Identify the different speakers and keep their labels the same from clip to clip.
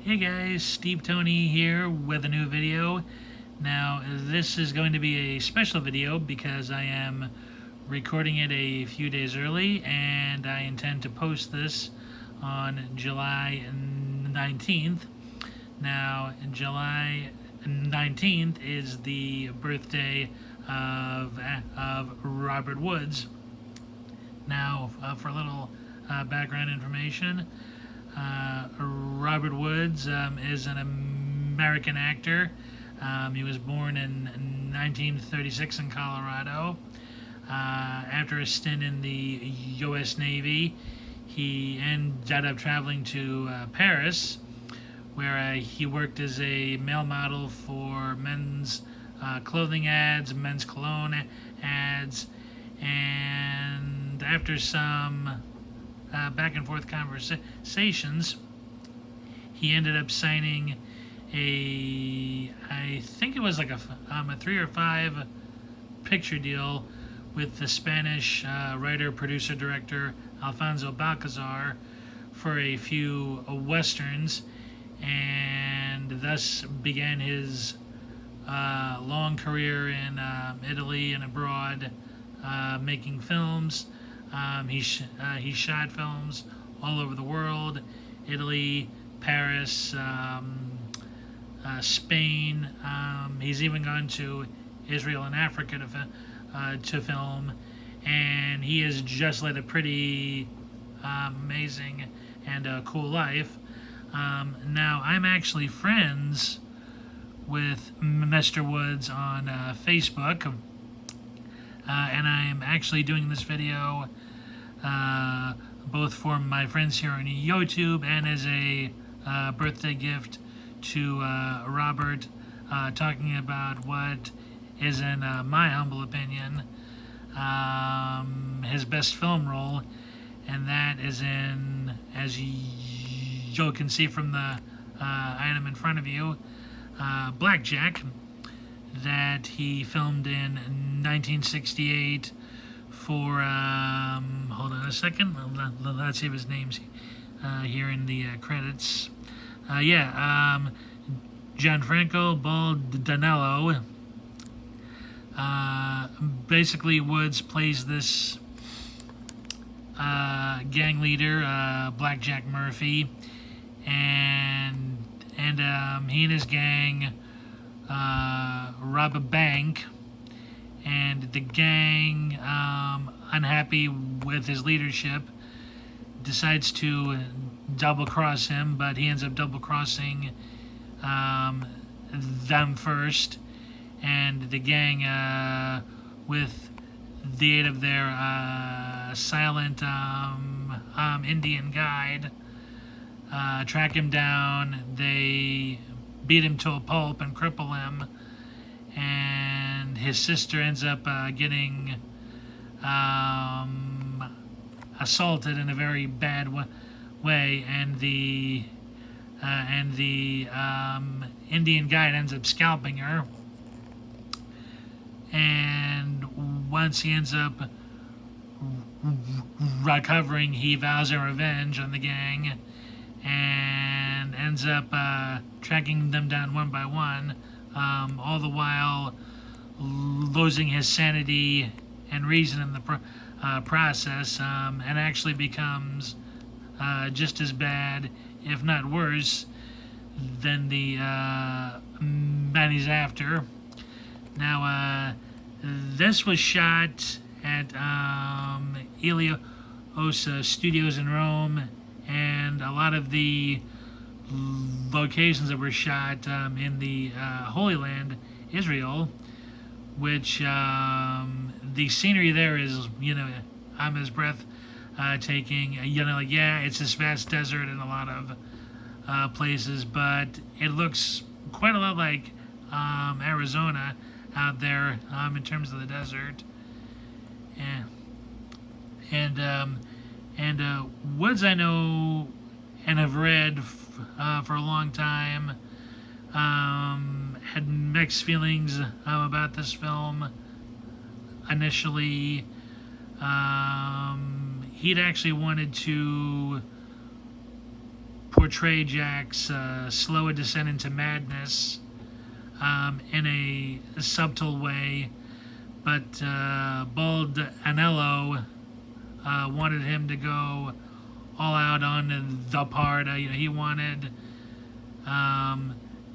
Speaker 1: Hey guys, Steve Tony here with a new video. Now, this is going to be a special video because I am recording it a few days early and I intend to post this on July 19th. Now, July 19th is the birthday of Robert Woods. Now, for a little background information, Robert Woods is an American actor. He was born in 1936 in Colorado. After a stint in the U.S. Navy, he ended up traveling to Paris, where he worked as a male model for men's clothing ads, men's cologne ads, and after some back and forth conversations, he ended up signing I think it was like a 3 or 5 picture deal with the Spanish writer, producer, director Alfonso Balcazar for a few westerns, and thus began his long career in Italy and abroad, making films. He shot films all over the world: Italy, Paris, Spain. He's even gone to Israel and Africa to film, and he has just led a pretty amazing and cool life. Now, I'm actually friends with Mr. Woods on Facebook, and I'm actually doing this video both for my friends here on YouTube and as a birthday gift to Robert, talking about what is, in my humble opinion, his best film role, and that is in, as you can see from the item in front of you, Blackjack, that he filmed in 1968 for, hold on a second, let's see if his name's here in the credits. Gianfranco Baldanello. Basically, Woods plays this gang leader, Blackjack Murphy, and he and his gang rob a bank, and the gang, unhappy with his leadership, decides to double cross him, but he ends up double crossing them first, and the gang, with the aid of their silent Indian guide, track him down. They beat him to a pulp and cripple him, and his sister ends up getting assaulted in a very bad way, and the Indian guide ends up scalping her. And once he ends up recovering, he vows a revenge on the gang and ends up tracking them down one by one, all the while losing his sanity and reason in the process, and actually becomes just as bad, if not worse, than the man he's after. Now, this was shot at Helios Studios in Rome, and a lot of the locations that were shot in the Holy Land, Israel, which the scenery there is, is breathtaking. It's this vast desert in a lot of places, but it looks quite a lot like Arizona out there in terms of the desert. And Woods, I know and have read for a long time, had mixed feelings about this film. Initially, he'd actually wanted to portray Jack's slow descent into madness in a subtle way, but Bald Anello wanted him to go all out on the part. He wanted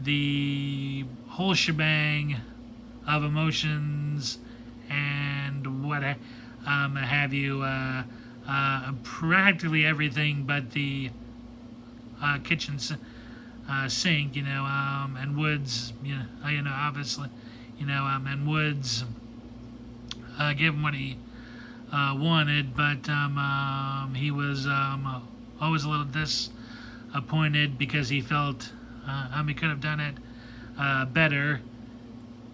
Speaker 1: the whole shebang of emotions and what have you. Practically everything but the kitchen sink, and Woods, obviously, and Woods gave him what he wanted, but he was always a little disappointed because he felt he could have done it better.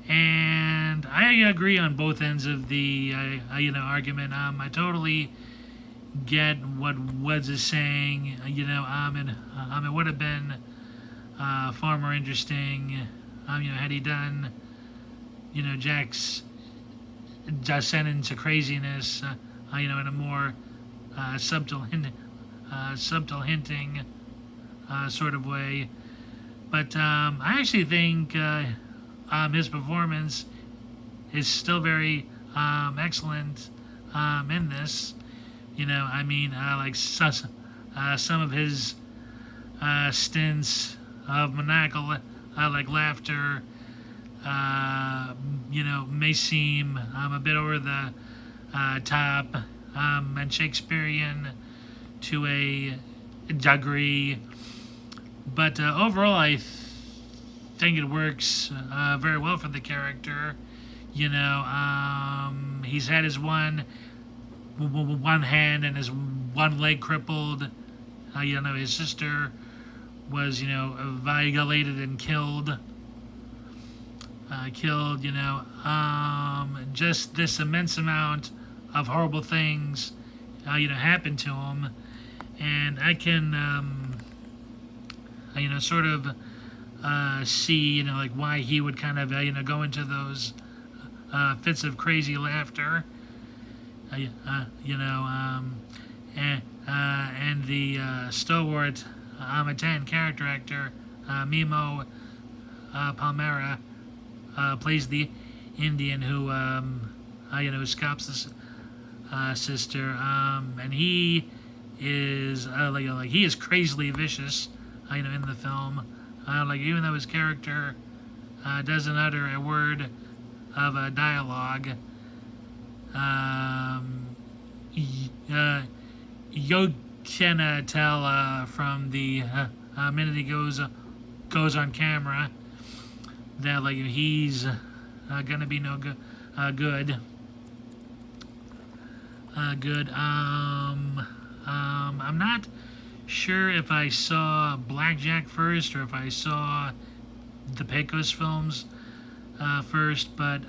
Speaker 1: And I agree on both ends of the argument. I totally get what Woods is saying. It would have been far more interesting, had he done, Jack's descent into craziness, in a more subtle hinting sort of way. But I actually think his performance is still very excellent in this. Like some of his stints of maniacal like laughter, may seem a bit over the top and Shakespearean to a degree, but overall I think it works very well for the character. He's had his one hand and his one leg crippled. His sister was, violated and killed. Just this immense amount of horrible things, happened to him, and I can, sort of see, like why he would kind of, go into those fits of crazy laughter. And the stalwart Italian character actor Mimo Palmera plays the Indian who scalps his sister, and he is he is crazily vicious, in the film. Even though his character doesn't utter a word of a dialogue, you can tell from the minute he goes on camera that he's gonna be no good. Good. I'm not sure if I saw Blackjack first or if I saw the Pecos films first, but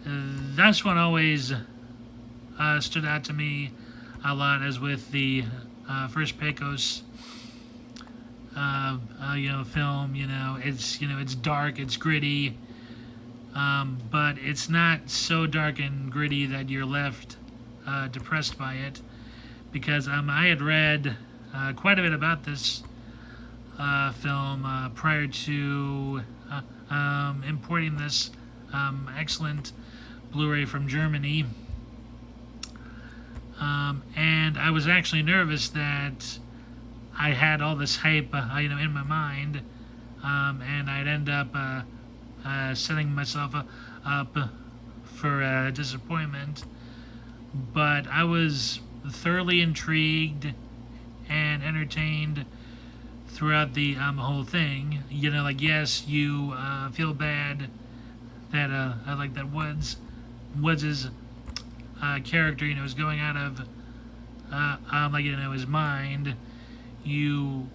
Speaker 1: this one always stood out to me a lot, as with the first Pecos film. It's dark, it's gritty, but it's not so dark and gritty that you're left depressed by it, because I had read quite a bit about this film prior to importing this excellent Blu-ray from Germany, and I was actually nervous that I had all this hype in my mind, and I'd end up setting myself up for disappointment. But I was thoroughly intrigued and entertained throughout the whole thing. Yes, you feel bad that that Woods's character, is going out of his mind. You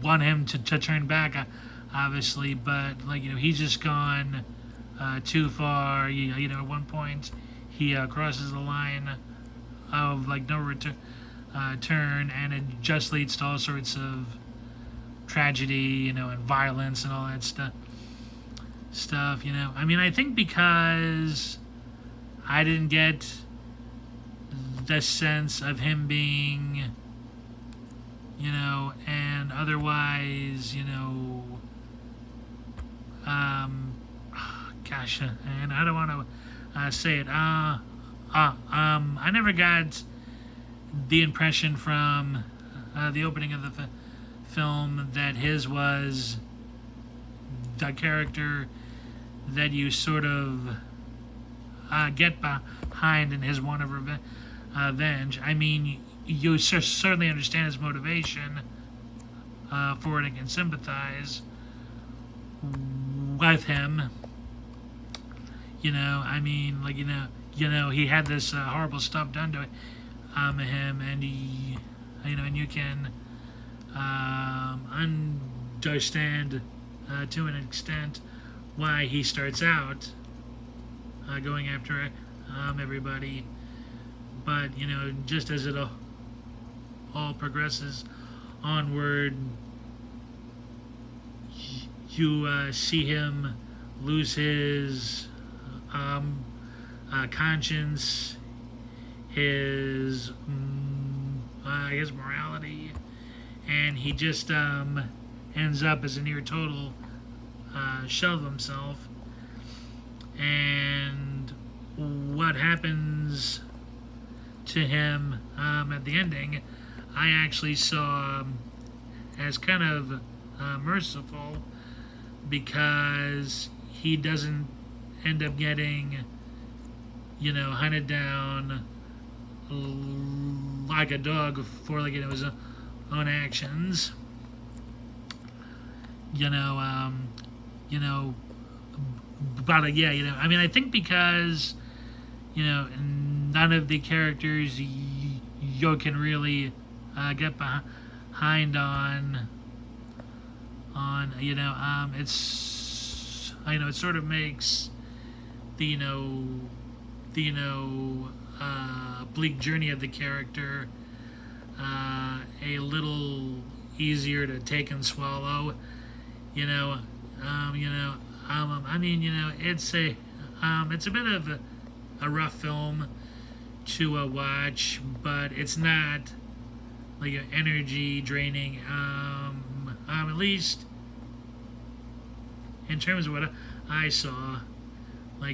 Speaker 1: want him to turn back, obviously, but he's just gone too far. At one point he crosses the line of no return, and it just leads to all sorts of tragedy, and violence and all that stuff. I think because I didn't get the sense of him being, and otherwise, gosh, and I don't want to say it. I never got the impression from the opening of the film that his was the character that you sort of get behind in his want of revenge. I mean, you certainly understand his motivation for it and can sympathize with him. I mean, like, he had this horrible stuff done to him, and and you can understand to an extent why he starts out going after everybody. But just as it all progresses onward, you see him lose his conscience, his morality, and he just ends up as a near total shell of himself. And what happens to him at the ending, I actually saw as kind of merciful, because he doesn't end up getting, hunted down like a dog for his own actions. But yeah, I mean, I think because none of the characters you can really get behind on it's it sort of makes the bleak journey of the character a little easier to take and swallow. I mean, it's a bit of a rough film to watch, but it's not like an energy draining. At least in terms of what I saw, I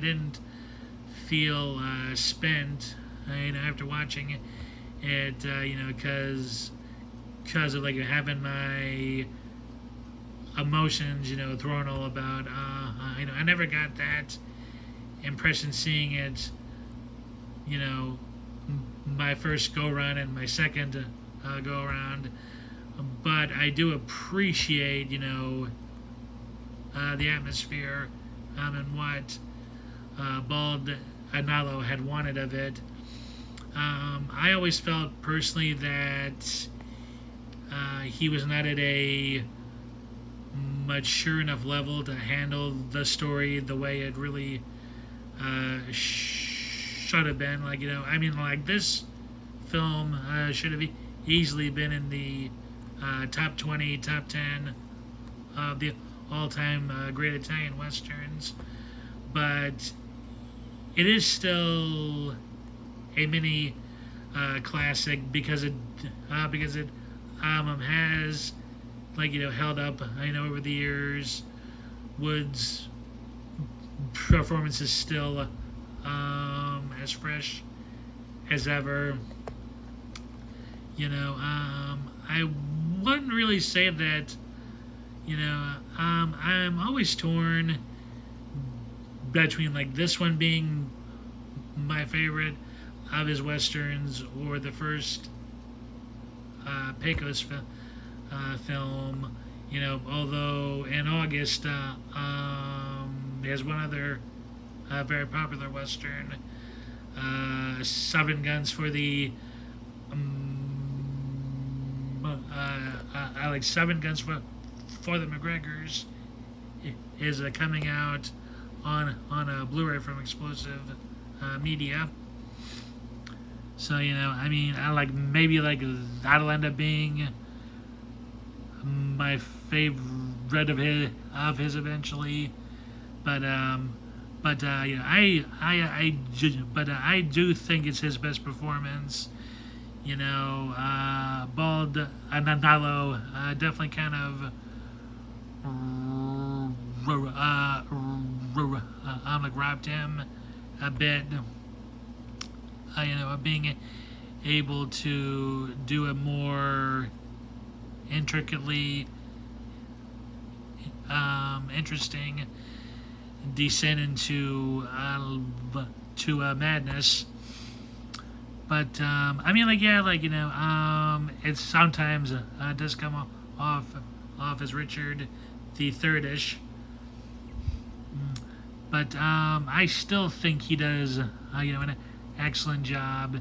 Speaker 1: didn't feel spent, after watching it, because of having my emotions, thrown all about. I never got that impression seeing it, my first go around and my second go around. But I do appreciate, the atmosphere and what Baldinello had wanted of it. I always felt personally that he was not at a mature enough level to handle the story the way it really should have been. This film should have easily been in the top 20, top 10 of the all-time great Italian westerns, but it is still a mini classic because it has held up over the years. Wood's performance is still as fresh as ever. I wouldn't really say that. I'm always torn between this one being my favorite of his westerns or the first Pecos film. Although in August there's one other very popular western, Seven Guns for the I like Seven Guns for the McGregors is coming out on a Blu-ray from Explosive Media. So I maybe that'll end up being my favorite of his eventually, but I do think it's his best performance. bald Nalo definitely kind of like robbed him a bit. Being able to do a more intricately interesting descent into madness. But it sometimes does come off as Richard the Third-ish. But I still think he does an excellent job,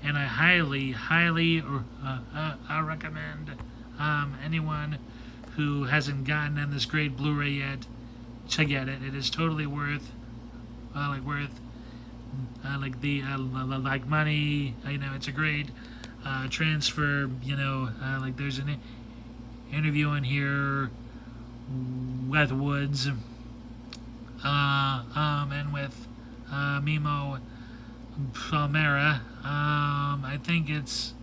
Speaker 1: and I highly recommend anyone who hasn't gotten on this great Blu-ray yet to get it. It is totally worth like money. It's a great transfer. There's an interview in here with Woods, and with Mimo Palmera. I think it's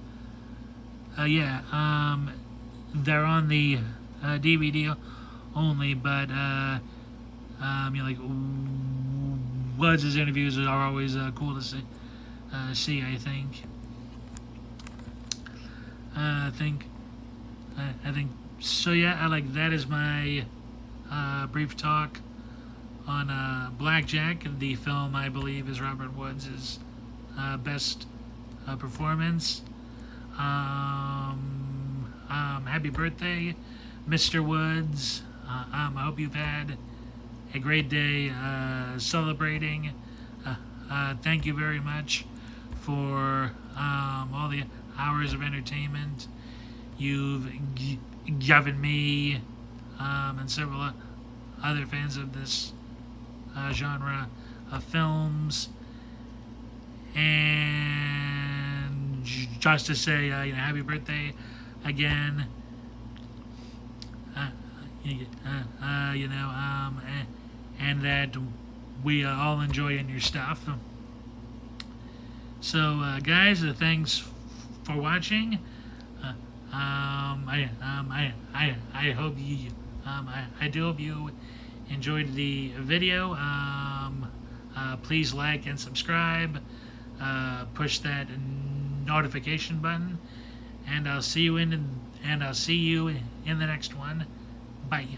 Speaker 1: they're on the DVD only, but Woods' interviews are always cool to see. I think. I think so. Yeah, that is my brief talk on Blackjack, the film I believe is Robert Woods' best performance. Happy birthday, Mr. Woods. I hope you've had a great day celebrating. Thank you very much for all the hours of entertainment you've given me and several other fans of this genre of films. And just to say, happy birthday again. And that we all enjoying your stuff. So, guys, thanks for watching. I hope you I do hope you enjoyed the video. Please like and subscribe. Push that notification button, and I'll see you in the next one. Bye.